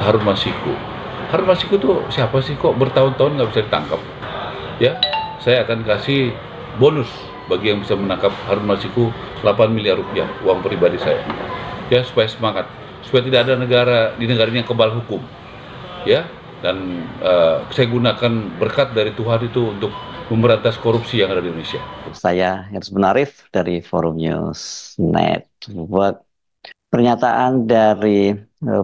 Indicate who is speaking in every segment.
Speaker 1: Harun Masiku. Harun Masiku tuh siapa sih, kok bertahun-tahun nggak bisa ditangkap? Ya, saya akan kasih bonus bagi yang bisa menangkap Harun Masiku 8 miliar rupiah uang pribadi saya. Ya, supaya semangat, supaya tidak ada negara ini yang kebal hukum. Ya, dan saya gunakan berkat dari Tuhan itu untuk memberantas korupsi yang ada di Indonesia.
Speaker 2: Saya Hersman Benarif dari Forum News Network. Pernyataan dari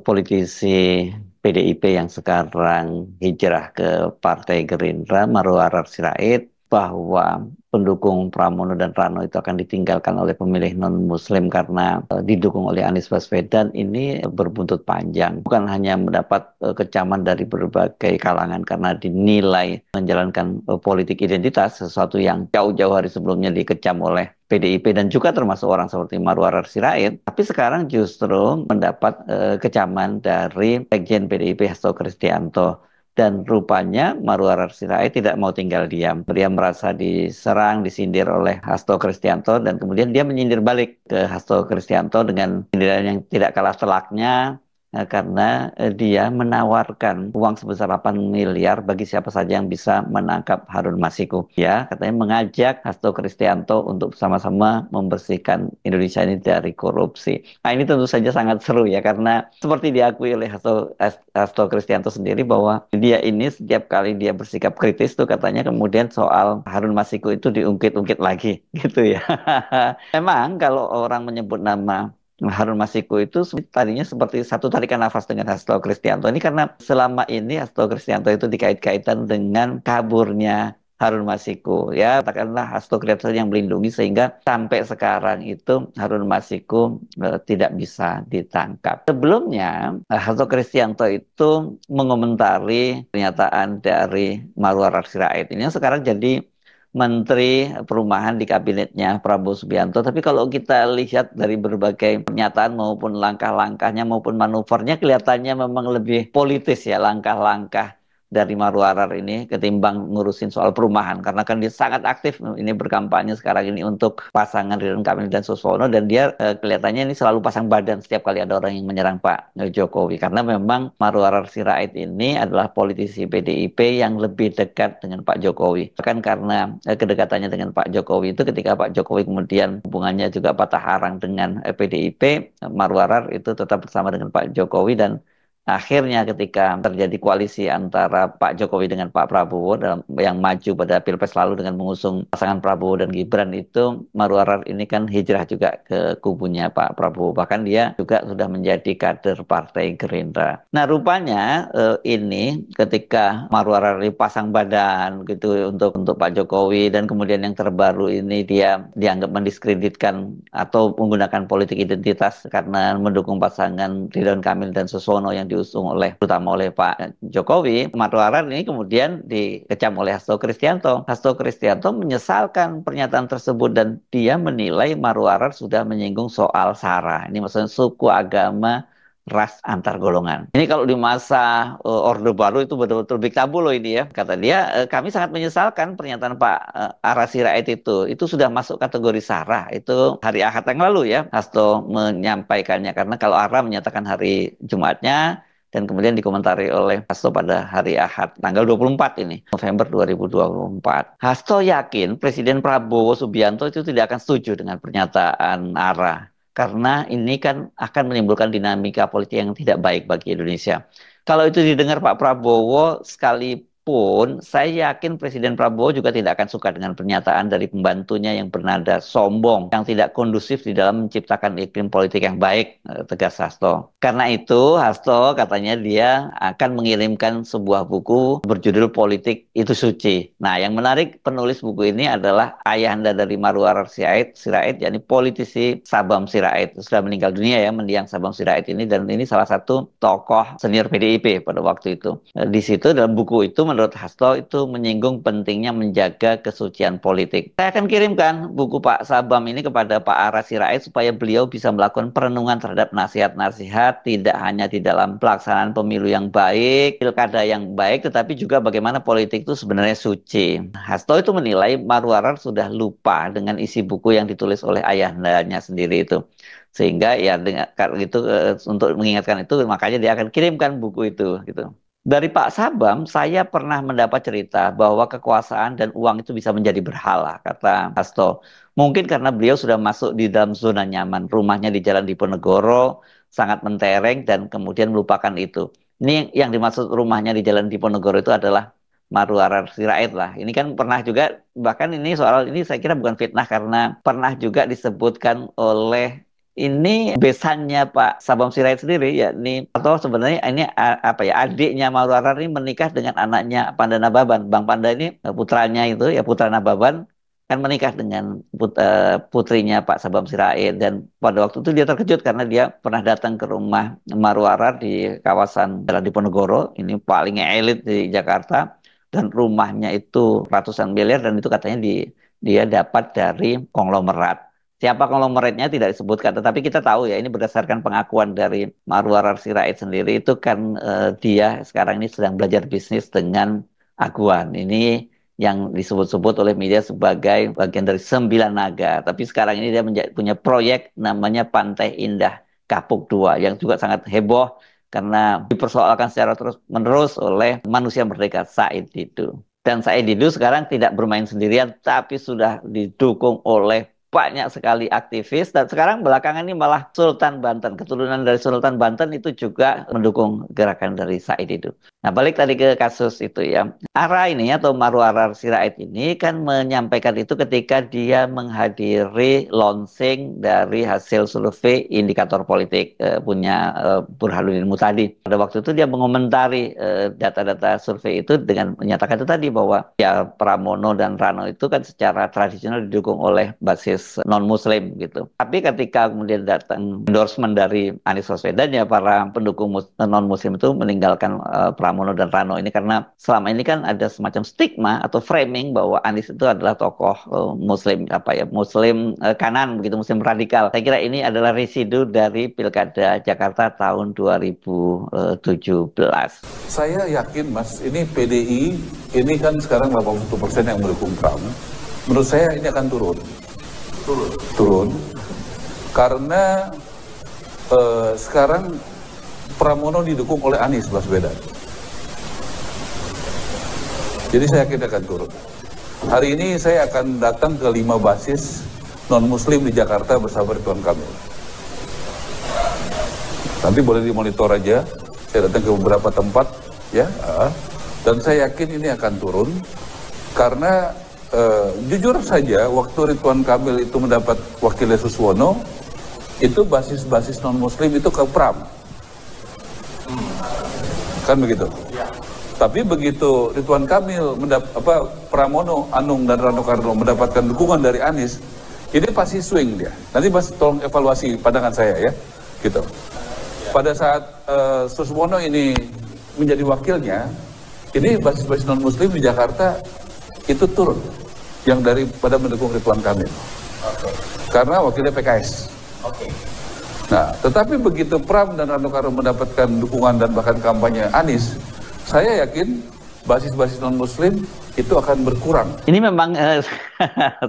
Speaker 2: politisi PDIP yang sekarang hijrah ke Partai Gerindra, Marwarar Sirait, bahwa pendukung Pramono dan Rano itu akan ditinggalkan oleh pemilih non-Muslim karena didukung oleh Anies Baswedan, ini berbuntut panjang. Bukan hanya mendapat kecaman dari berbagai kalangan karena dinilai menjalankan politik identitas, sesuatu yang jauh-jauh hari sebelumnya dikecam oleh PDIP dan juga termasuk orang seperti Marwarar Sirait, tapi sekarang justru mendapat kecaman dari Sekjen PDIP Hasto Kristianto. Dan rupanya Marwarar Sirait tidak mau tinggal diam. Dia merasa diserang, disindir oleh Hasto Kristianto, dan kemudian dia menyindir balik ke Hasto Kristianto dengan sindiran yang tidak kalah telaknya. Karena dia menawarkan uang sebesar 8 miliar bagi siapa saja yang bisa menangkap Harun Masiku. Ya, katanya mengajak Hasto Kristianto untuk sama-sama membersihkan Indonesia ini dari korupsi. Nah, ini tentu saja sangat seru ya, karena seperti diakui oleh Hasto Kristianto sendiri bahwa dia ini setiap kali dia bersikap kritis tuh katanya kemudian soal Harun Masiku itu diungkit-ungkit lagi gitu ya. Memang kalau orang menyebut nama Harun Masiku itu tadinya seperti satu tarikan nafas dengan Hasto Kristianto. Ini karena selama ini Hasto Kristianto itu dikait-kaitan dengan kaburnya Harun Masiku. Ya, katakanlah Hasto Kristianto yang melindungi sehingga sampai sekarang itu Harun Masiku tidak bisa ditangkap. Sebelumnya Hasto Kristianto itu mengomentari pernyataan dari Marwarar Sirait. Ini yang sekarang jadi Menteri Perumahan di kabinetnya Prabowo Subianto. Tapi kalau kita lihat dari berbagai pernyataan maupun langkah-langkahnya maupun manuvernya, kelihatannya memang lebih politis ya langkah-langkah dari Marwarar ini ketimbang ngurusin soal perumahan, karena kan dia sangat aktif ini berkampanye sekarang ini untuk pasangan Ridwan Kamil dan Suswono, dan dia kelihatannya ini selalu pasang badan setiap kali ada orang yang menyerang Pak Jokowi, karena memang Marwarar Sirait ini adalah politisi PDIP yang lebih dekat dengan Pak Jokowi. Bahkan karena kedekatannya dengan Pak Jokowi itu, ketika Pak Jokowi kemudian hubungannya juga patah arang dengan PDIP, Marwarar itu tetap bersama dengan Pak Jokowi, dan akhirnya ketika terjadi koalisi antara Pak Jokowi dengan Pak Prabowo yang maju pada Pilpres lalu dengan mengusung pasangan Prabowo dan Gibran, itu Marwarar ini kan hijrah juga ke kubunya Pak Prabowo. Bahkan dia juga sudah menjadi kader Partai Gerindra. Nah, rupanya ini ketika Marwarar pasang badan gitu untuk Pak Jokowi, dan kemudian yang terbaru ini dia dianggap mendiskreditkan atau menggunakan politik identitas karena mendukung pasangan Ridwan Kamil dan Suswono yang diusung terutama oleh Pak Jokowi. Marwarar ini kemudian dikecam oleh Hasto Kristianto. Hasto Kristianto menyesalkan pernyataan tersebut dan dia menilai Marwarar sudah menyinggung soal SARA. Ini maksudnya suku, agama, ras antar golongan. Ini kalau di masa Orde Baru itu betul-betul big tabu loh ini ya. Kata dia, kami sangat menyesalkan pernyataan Pak Ara Sirait itu sudah masuk kategori SARA. Itu hari Ahad yang lalu ya, Hasto menyampaikannya. Karena kalau Ara menyatakan hari Jumatnya, dan kemudian dikomentari oleh Hasto pada hari Ahad, tanggal 24 ini, November 2024. Hasto yakin Presiden Prabowo Subianto itu tidak akan setuju dengan pernyataan Ara. Karena ini kan akan menimbulkan dinamika politik yang tidak baik bagi Indonesia. Kalau itu didengar Pak Prabowo, sekalipun saya yakin Presiden Prabowo juga tidak akan suka dengan pernyataan dari pembantunya yang bernada sombong, yang tidak kondusif di dalam menciptakan iklim politik yang baik, tegas Hasto. Karena itu Hasto katanya dia akan mengirimkan sebuah buku berjudul Politik Itu Suci. Nah, yang menarik penulis buku ini adalah ayahanda dari Marwarar Sirait, yakni politisi Sabam Sirait. Sudah meninggal dunia ya, mendiang Sabam Sirait ini, dan ini salah satu tokoh senior PDIP pada waktu itu. Di situ dalam buku itu menurut Hasto itu menyinggung pentingnya menjaga kesucian politik. Saya akan kirimkan buku Pak Sabam ini kepada Pak Ara Sirait supaya beliau bisa melakukan perenungan terhadap nasihat-nasihat, tidak hanya di dalam pelaksanaan pemilu yang baik, pilkada yang baik, tetapi juga bagaimana politik itu sebenarnya suci. Hasto itu menilai Marwarar sudah lupa dengan isi buku yang ditulis oleh ayahandanya sendiri itu. Sehingga ya dengan kalau gitu untuk mengingatkan itu makanya dia akan kirimkan buku itu gitu. Dari Pak Sabam, saya pernah mendapat cerita bahwa kekuasaan dan uang itu bisa menjadi berhala, kata Hasto. Mungkin karena beliau sudah masuk di dalam zona nyaman, rumahnya di Jalan Diponegoro, sangat mentereng dan kemudian melupakan itu. Ini yang dimaksud rumahnya di Jalan Diponegoro itu adalah Marwara Sirait lah. Ini kan pernah juga, bahkan ini soal ini saya kira bukan fitnah karena pernah juga disebutkan oleh ini besannya Pak Sabam Sirait sendiri, yakni atau sebenarnya ini apa ya adiknya Marwara ini menikah dengan anaknya Panda Nababan. Bang Panda ini putranya itu ya putra Nababan kan menikah dengan putrinya Pak Sabam Sirait dan pada waktu itu dia terkejut karena dia pernah datang ke rumah Marwara di kawasan Jalan Diponegoro, ini paling elit di Jakarta dan rumahnya itu ratusan miliar dan itu katanya dia dapat dari konglomerat. Siapa konglomeratnya tidak disebutkan, tetapi kita tahu ya ini berdasarkan pengakuan dari Marwar Sirait sendiri itu kan dia sekarang ini sedang belajar bisnis dengan Aguan. Ini yang disebut-sebut oleh media sebagai bagian dari Sembilan Naga. Tapi sekarang ini dia punya proyek namanya Pantai Indah Kapuk 2 yang juga sangat heboh karena dipersoalkan secara terus-menerus oleh manusia merdeka Said Didu. Dan Said Didu sekarang tidak bermain sendirian, tapi sudah didukung oleh banyak sekali aktivis dan sekarang belakangan ini malah Sultan Banten, keturunan dari Sultan Banten itu juga mendukung gerakan dari Said itu. Nah balik tadi ke kasus itu ya, Ara ini atau Marwar Sirait ini kan menyampaikan itu ketika dia menghadiri launching dari hasil survei indikator politik punya Burhanuddin Muhtadi. Pada waktu itu dia mengomentari data-data survei itu dengan menyatakan itu tadi bahwa ya Pramono dan Rano itu kan secara tradisional didukung oleh basis non-muslim gitu. Tapi ketika kemudian datang endorsement dari Anies Baswedan ya para pendukung non-muslim itu meninggalkan Pramono dan Rano ini karena selama ini kan ada semacam stigma atau framing bahwa Anies itu adalah tokoh muslim apa ya muslim kanan begitu muslim radikal. Saya kira ini adalah residu dari Pilkada Jakarta tahun 2017.
Speaker 1: Saya yakin Mas, ini PDI ini kan sekarang 80% yang mendukung Pram. Menurut saya ini akan turun. Turun. Karena sekarang Pramono didukung oleh Anies Baswedan. Jadi saya yakin akan turun. Hari ini saya akan datang ke 5 basis non-muslim di Jakarta bersama Ridwan Kamil. Nanti boleh dimonitor aja. Saya datang ke beberapa tempat, ya, dan saya yakin ini akan turun karena jujur saja waktu Ridwan Kamil itu mendapat wakilnya Suswono, itu basis-basis non-muslim itu ke Pram, kan begitu. Tapi begitu Ridwan Kamil Pramono, Anung dan Rano Karno mendapatkan dukungan dari Anies, ini pasti swing dia. Nanti Mas tolong evaluasi pandangan saya ya, gitu. Pada saat Suswono ini menjadi wakilnya, ini basis-basis non-muslim di Jakarta itu turun, yang daripada mendukung Ridwan Kamil. Karena wakilnya PKS. Nah, tetapi begitu Pram dan Rano Karno mendapatkan dukungan dan bahkan kampanye Anies, saya yakin basis-basis non-muslim itu akan berkurang.
Speaker 2: Ini memang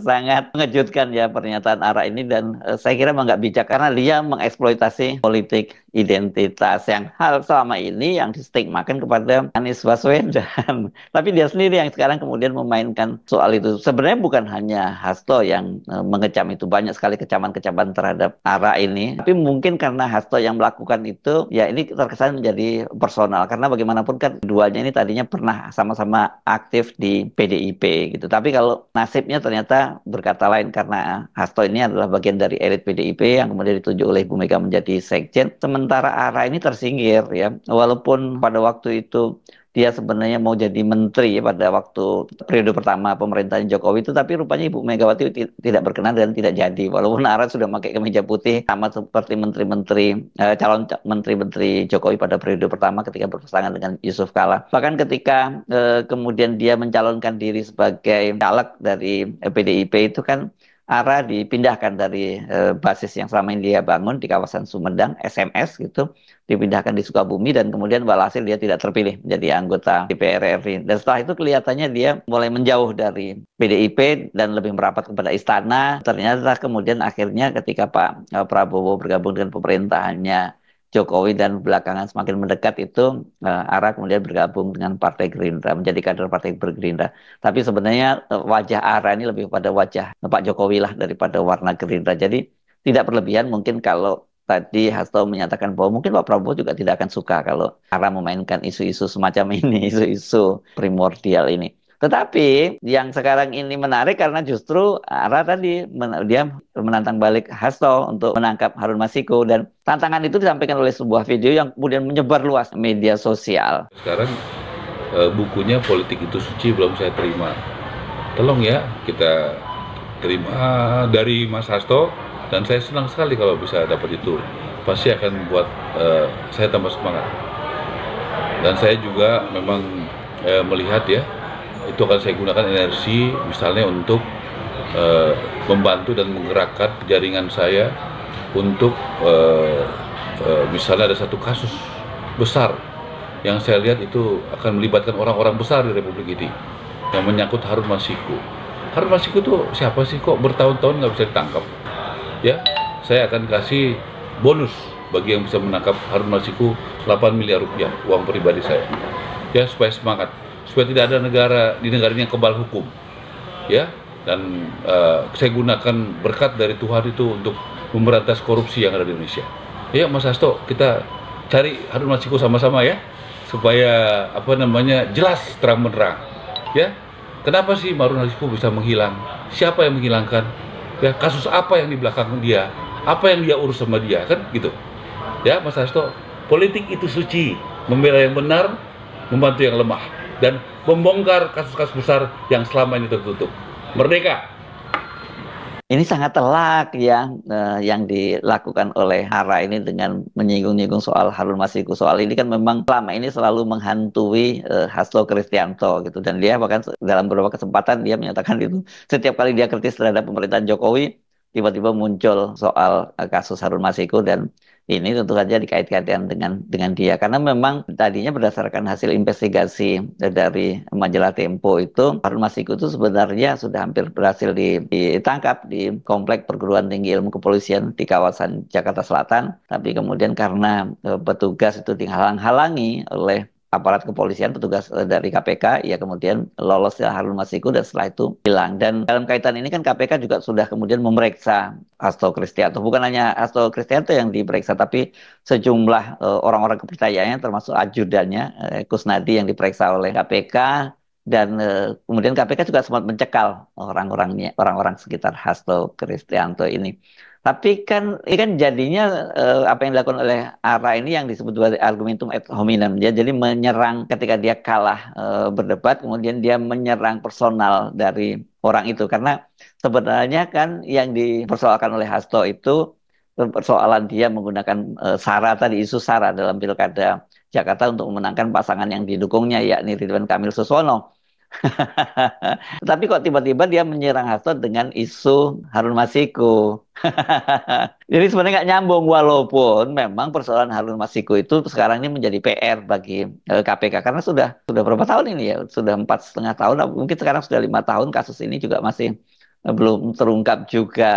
Speaker 2: sangat mengejutkan ya pernyataan Ara ini dan saya kira memang nggak bijak karena dia mengeksploitasi politik identitas yang hal selama ini yang distigmakan kepada Anies Baswedan. Tapi dia sendiri yang sekarang kemudian memainkan soal itu. Sebenarnya bukan hanya Hasto yang mengecam itu, banyak sekali kecaman-kecaman terhadap Ara ini. Tapi mungkin karena Hasto yang melakukan itu, ya ini terkesan menjadi personal karena bagaimanapun kan keduanya ini tadinya pernah sama-sama aktif di PDIP gitu. Tapi kalau nasibnya ternyata berkata lain karena Hasto ini adalah bagian dari elit PDIP yang kemudian ditunjuk oleh Ibu Mega menjadi sekjen. Sementara Ara ini tersingkir ya. Walaupun pada waktu itu dia sebenarnya mau jadi menteri ya, pada waktu periode pertama pemerintahan Jokowi itu, tapi rupanya Ibu Megawati tidak berkenan dan tidak jadi. Walaupun Ara sudah pakai kemeja putih sama seperti menteri-menteri calon menteri-menteri Jokowi pada periode pertama ketika berpasangan dengan Yusuf Kala. Bahkan ketika kemudian dia mencalonkan diri sebagai caleg dari PDIP itu kan ARA dipindahkan dari basis yang selama ini dia bangun di kawasan Sumedang, SMS gitu, dipindahkan di Sukabumi dan kemudian walhasil dia tidak terpilih menjadi anggota DPR RI. Dan setelah itu kelihatannya dia mulai menjauh dari PDIP dan lebih merapat kepada istana. Ternyata kemudian akhirnya ketika Pak Prabowo bergabung dengan pemerintahannya Jokowi dan belakangan semakin mendekat itu ARA kemudian bergabung dengan Partai Gerindra, menjadi kader Partai Gerindra. Tapi sebenarnya wajah ARA ini lebih pada wajah Pak Jokowi lah daripada warna Gerindra. Jadi tidak berlebihan mungkin kalau tadi Hasto menyatakan bahwa mungkin Pak Prabowo juga tidak akan suka kalau ARA memainkan isu-isu semacam ini, isu-isu primordial ini. Tetapi yang sekarang ini menarik karena justru ARA tadi dia menantang balik Hasto untuk menangkap Harun Masiku dan tantangan itu disampaikan oleh sebuah video yang kemudian menyebar luas media sosial.
Speaker 1: Sekarang bukunya Politik Itu Suci belum saya terima. Tolong ya kita terima dari Mas Hasto dan saya senang sekali kalau bisa dapat itu. Pasti akan buat saya tambah semangat. Dan saya juga memang melihat ya, itu akan saya gunakan energi misalnya untuk membantu dan menggerakkan jaringan saya untuk misalnya ada satu kasus besar yang saya lihat itu akan melibatkan orang-orang besar di Republik ini yang menyangkut Harun Masiku. Harun Masiku itu siapa sih, kok bertahun-tahun nggak bisa ditangkap? Ya, saya akan kasih bonus bagi yang bisa menangkap Harun Masiku 8 miliar rupiah uang pribadi saya. Ya, supaya semangat, supaya tidak ada negara ini yang kebal hukum. Ya, dan saya gunakan berkat dari Tuhan itu untuk memberantas korupsi yang ada di Indonesia. Ya, Mas Hasto, kita cari Harun Masiku sama-sama ya, supaya jelas terang benderang. Ya, kenapa sih Harun Masiku bisa menghilang? Siapa yang menghilangkan? Ya, kasus apa yang di belakang dia? Apa yang dia urus sama dia, kan gitu. Ya, Mas Hasto, politik itu suci, membela yang benar, membantu yang lemah, dan membongkar kasus-kasus besar yang selama ini tertutup. Merdeka!
Speaker 2: Ini sangat telak ya yang dilakukan oleh ARA ini dengan menyinggung-nyinggung soal Harun Masiku. Soal ini kan memang selama ini selalu menghantui Hasto Kristianto gitu. Dan dia bahkan dalam beberapa kesempatan dia menyatakan itu setiap kali dia kritis terhadap pemerintahan Jokowi, tiba-tiba muncul soal kasus Harun Masiku dan ini tentu saja dikait-kaitkan dengan dia karena memang tadinya berdasarkan hasil investigasi dari majalah Tempo itu Harun Masiku itu sebenarnya sudah hampir berhasil ditangkap di komplek perguruan tinggi ilmu kepolisian di kawasan Jakarta Selatan, tapi kemudian karena petugas itu dihalang-halangi oleh aparat kepolisian, petugas dari KPK, ya kemudian lolos ya Harun Masiku dan setelah itu hilang. Dan dalam kaitan ini kan KPK juga sudah kemudian memeriksa Hasto Kristianto. Bukan hanya Hasto Kristianto yang diperiksa, tapi sejumlah orang-orang kepercayaannya termasuk ajudannya Kusnadi yang diperiksa oleh KPK. Dan kemudian KPK juga sempat mencekal orang-orang sekitar Hasto Kristianto ini. Tapi kan ini kan jadinya apa yang dilakukan oleh ARA ini yang disebut sebagai argumentum ad hominem. Ya, jadi menyerang ketika dia kalah berdebat, kemudian dia menyerang personal dari orang itu. Karena sebenarnya kan yang dipersoalkan oleh Hasto itu persoalan dia menggunakan SARA tadi, isu SARA dalam pilkada Jakarta untuk memenangkan pasangan yang didukungnya, yakni Ridwan Kamil Suswono. Tapi kok tiba-tiba dia menyerang Hasto dengan isu Harun Masiku. Jadi sebenarnya nggak nyambung walaupun memang persoalan Harun Masiku itu sekarang ini menjadi PR bagi KPK karena sudah berapa tahun ini ya, sudah 4,5 tahun, mungkin sekarang sudah 5 tahun kasus ini juga masih belum terungkap juga.